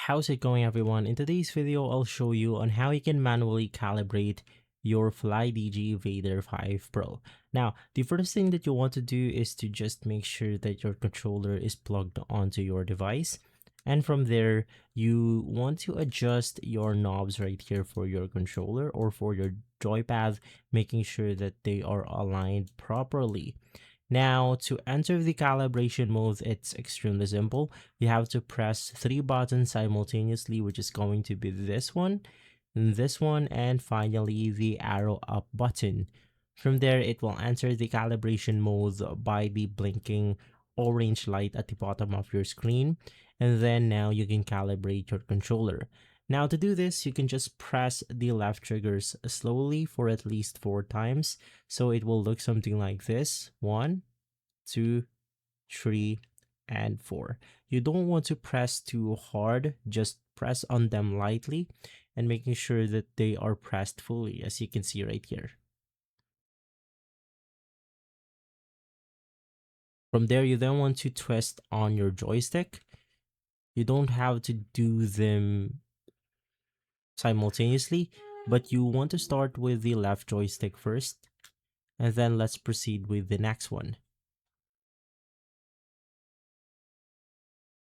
How's it going, everyone? In today's video, I'll show you on how you can manually calibrate your Flydigi Vader 5 Pro. Now, the first thing that you want to do is to just make sure that your controller is plugged onto your device. And from there, you want to adjust your knobs right here for your controller or for your joypad, making sure that they are aligned properly. Now, to enter the calibration mode, it's extremely simple. You have to press 3 buttons simultaneously, which is going to be this one, and finally the arrow up button. From there, it will enter the calibration mode by the blinking orange light at the bottom of your screen. And then now you can calibrate your controller. Now to do this, you can just press the left triggers slowly for at least 4 times. So it will look something like this. 1, 2, 3, and 4. You don't want to press too hard, just press on them lightly and making sure that they are pressed fully, as you can see right here. From there, you then want to twist on your joystick. You don't have to do them simultaneously, but you want to start with the left joystick first, and then let's proceed with the next one.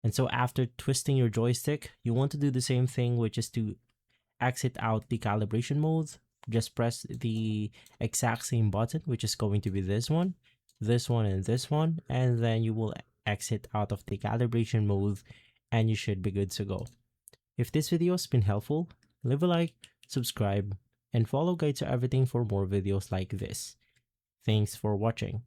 And so after twisting your joystick, you want to do the same thing, which is to exit out the calibration mode. Just press the exact same button, which is going to be this one, and this one, and then you will exit out of the calibration mode and you should be good to go. If this video has been helpful, leave a like, subscribe, and follow Guide to Everything for more videos like this. Thanks for watching.